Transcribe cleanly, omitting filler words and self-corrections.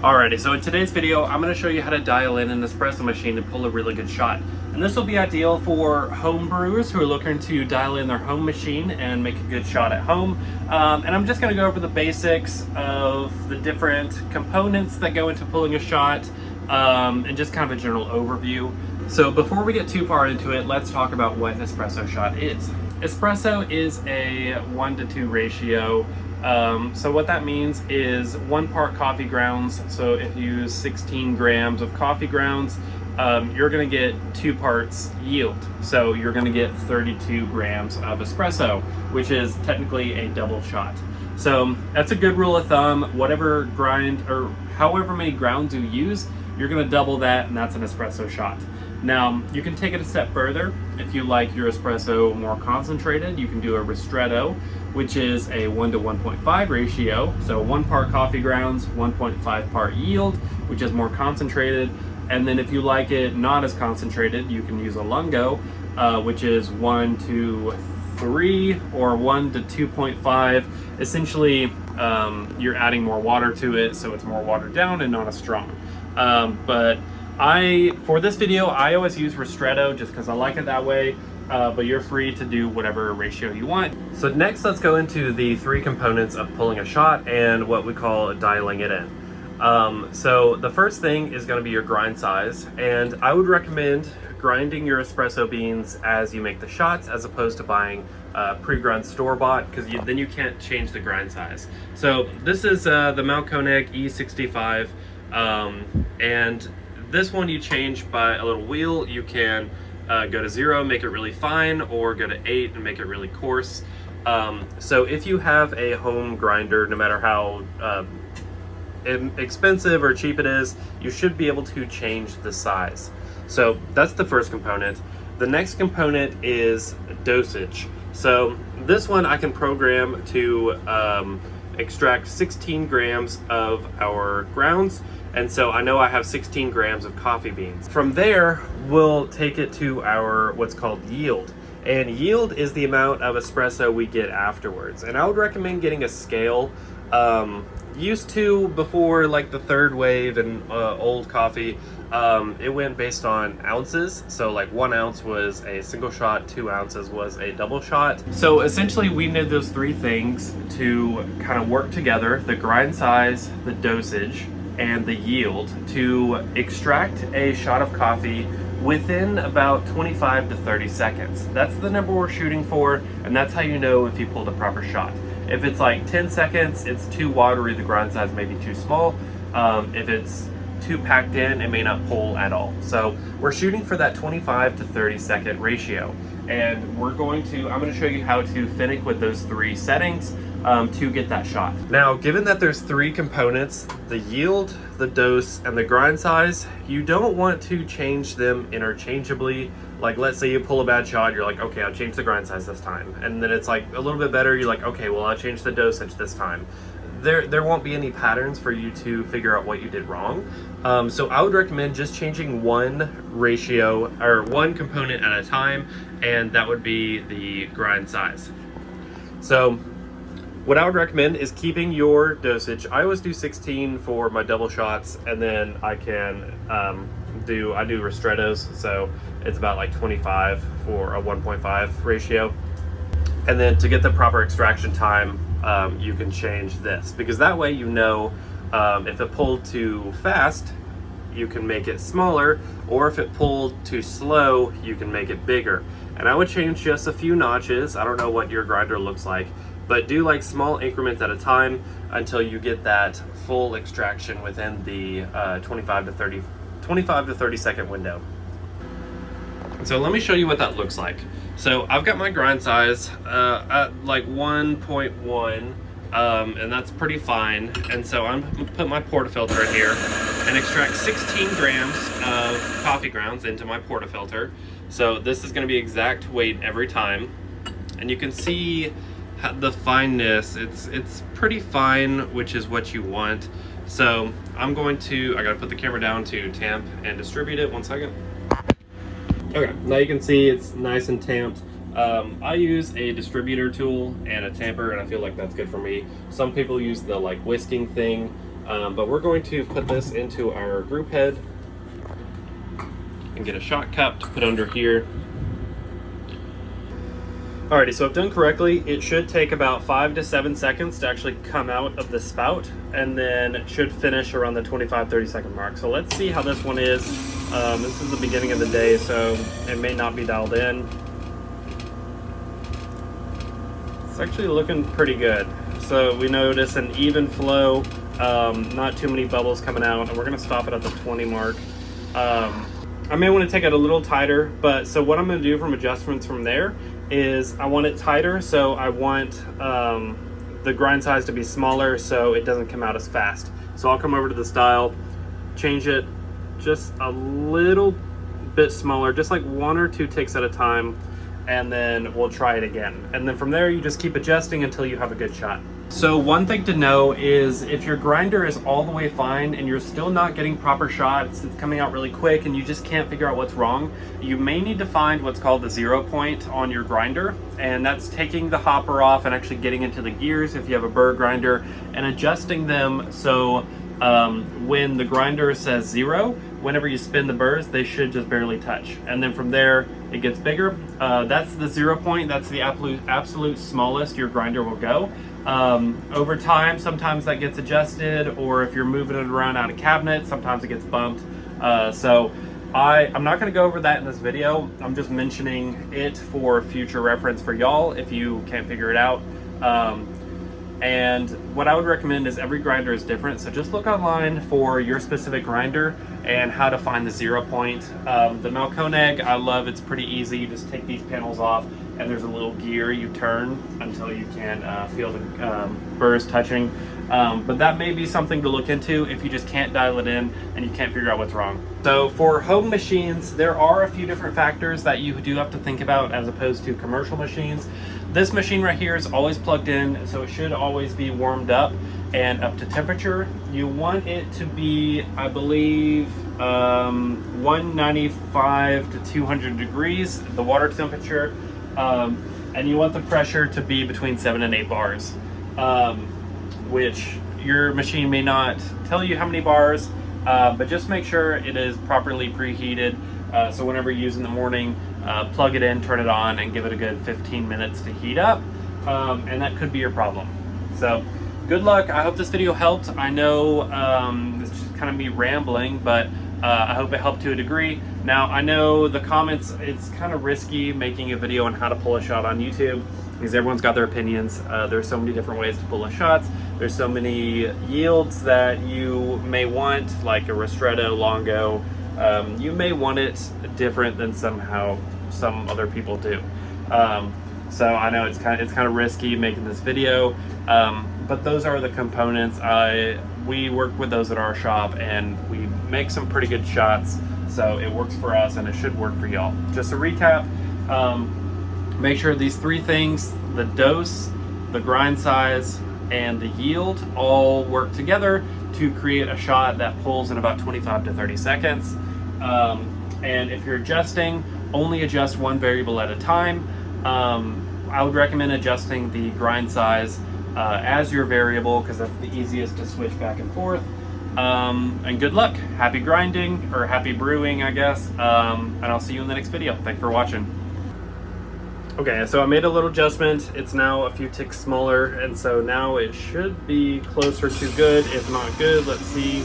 Alrighty, so in today's video, I'm going to show you how to dial in an espresso machine and pull a really good shot. And this will be ideal for home brewers who are looking to dial in their home machine and make a good shot at home. And I'm just going to go over the basics of the different components that go into pulling a shot and just kind of a general overview. So before we get too far into it, let's talk about what an espresso shot is. Espresso is a 1-to-2 ratio. So what that means is 1 part coffee grounds. So if you use 16 grams of coffee grounds, you're going to get 2 parts yield. So you're going to get 32 grams of espresso, which is technically a double shot. So that's a good rule of thumb. Whatever grind or however many grounds you use, you're going to double that, and that's an espresso shot. Now, you can take it a step further. If you like your espresso more concentrated, you can do a ristretto, which is a 1 to 1.5 ratio. So 1 part coffee grounds, 1.5 part yield, which is more concentrated. And then if you like it not as concentrated, you can use a lungo, which is 1 to 3 or 1 to 2.5. Essentially, you're adding more water to it, so it's more watered down and not as strong. But for this video, I always use ristretto just because I like it that way, but you're free to do whatever ratio you want. So next, let's go into the 3 components of pulling a shot and what we call dialing it in. So the first thing is going to be your grind size, and I would recommend grinding your espresso beans as you make the shots as opposed to buying pre-grind store-bought, because then you can't change the grind size. So this is the Mount Koenig E65, and this one you change by a little wheel. You can go to 0, make it really fine, or go to 8 and make it really coarse. So if you have a home grinder, no matter how expensive or cheap it is, you should be able to change the size. So that's the first component. The next component is dosage. So this one I can program to extract 16 grams of our grounds. And so I know I have 16 grams of coffee beans. From there, we'll take it to our what's called yield. And yield is the amount of espresso we get afterwards. And I would recommend getting a scale. Used to, before like the third wave and old coffee, it went based on ounces. So like 1 ounce was a single shot, 2 ounces was a double shot. So essentially we need those 3 things to kind of work together: the grind size, the dosage, and the yield, to extract a shot of coffee within about 25 to 30 seconds. That's the number we're shooting for, and that's how you know if you pulled a proper shot. If it's like 10 seconds, it's too watery, the grind size may be too small. If it's too packed in, it may not pull at all. So we're shooting for that 25 to 30 second ratio. And I'm going to show you how to finick with those 3 settings to get that shot. Now, given that there's 3 components, the yield, the dose, and the grind size, you don't want to change them interchangeably. Like, let's say you pull a bad shot, you're like, okay, I'll change the grind size this time. And then it's like a little bit better, you're like, okay, well, I'll change the dosage this time. There won't be any patterns for you to figure out what you did wrong. So I would recommend just changing 1 ratio or 1 component at a time, and that would be the grind size. So what I would recommend is keeping your dosage. I always do 16 for my double shots, and then I can do ristrettos, so it's about like 25 for a 1.5 ratio. And then to get the proper extraction time, you can change this, because that way you know if it pulled too fast, you can make it smaller, or if it pulled too slow, you can make it bigger. And I would change just a few notches. I don't know what your grinder looks like, but do like small increments at a time until you get that full extraction within the 25 to 30 second window. So let me show you what that looks like. So I've got my grind size at like 1.1, and that's pretty fine. And so I'm gonna put my portafilter in here and extract 16 grams of coffee grounds into my portafilter. So this is gonna be exact weight every time. And you can see the fineness, it's pretty fine, which is what you want. So I gotta put the camera down to tamp and distribute it. 1 second. Okay, now you can see it's nice and tamped. I use a distributor tool and a tamper, and I feel like that's good for me. Some people use the like whisking thing. But we're going to put this into our group head and get a shot cup to put under here. Alrighty, so if done correctly, it should take about 5 to 7 seconds to actually come out of the spout, and then it should finish around the 25-30 second mark. So let's see how this one is. This is the beginning of the day, so it may not be dialed in. It's actually looking pretty good. So we notice an even flow, not too many bubbles coming out, and we're gonna stop it at the 20 mark. I may want to take it a little tighter, but so what I'm going to do from adjustments from there is I want it tighter, so I want the grind size to be smaller so it doesn't come out as fast. So I'll come over to the style, change it just a little bit smaller, just like 1 or 2 ticks at a time, and then we'll try it again. And then from there you just keep adjusting until you have a good shot. So one thing to know is if your grinder is all the way fine and you're still not getting proper shots, it's coming out really quick and you just can't figure out what's wrong, you may need to find what's called the 0 point on your grinder, and that's taking the hopper off and actually getting into the gears if you have a burr grinder and adjusting them so when the grinder says 0, whenever you spin the burrs, they should just barely touch. And then from there, it gets bigger. That's the 0 point. That's the absolute smallest your grinder will go. Over time, sometimes that gets adjusted, or if you're moving it around out of cabinet, sometimes it gets bumped. So I'm not going to go over that in this video. I'm just mentioning it for future reference for y'all if you can't figure it out. And what I would recommend is every grinder is different, so just look online for your specific grinder and how to find the 0 point. The Melkoneg, I love. It's pretty easy. You just take these panels off and there's a little gear you turn until you can feel the burrs touching. But that may be something to look into if you just can't dial it in and you can't figure out what's wrong. So for home machines, there are a few different factors that you do have to think about as opposed to commercial machines. This machine right here is always plugged in, so it should always be warmed up and up to temperature. You want it to be, I believe, 195 to 200 degrees, the water temperature, and you want the pressure to be between 7 and 8 bars, which your machine may not tell you how many bars, but just make sure it is properly preheated. So whenever you use in the morning, plug it in, turn it on, and give it a good 15 minutes to heat up, and that could be your problem. So good luck. I hope this video helped. I know it's just kind of me rambling, but I hope it helped to a degree. Now, I know the comments, it's kind of risky making a video on how to pull a shot on YouTube because everyone's got their opinions. There's so many different ways to pull a shots. There's so many yields that you may want, like a ristretto, longo. You may want it different than some other people do. So I know it's kind of risky making this video, but those are the components. We work with those at our shop and we make some pretty good shots, so it works for us and it should work for y'all. Just to recap, make sure these 3 things, the dose, the grind size, and the yield all work together to create a shot that pulls in about 25 to 30 seconds. And if you're adjusting, only adjust one variable at a time. I would recommend adjusting the grind size as your variable because that's the easiest to switch back and forth. And good luck. Happy grinding, or happy brewing, I guess. And I'll see you in the next video. Thanks for watching. Okay, so I made a little adjustment. It's now a few ticks smaller, and so now it should be closer to good, if not good. Let's see.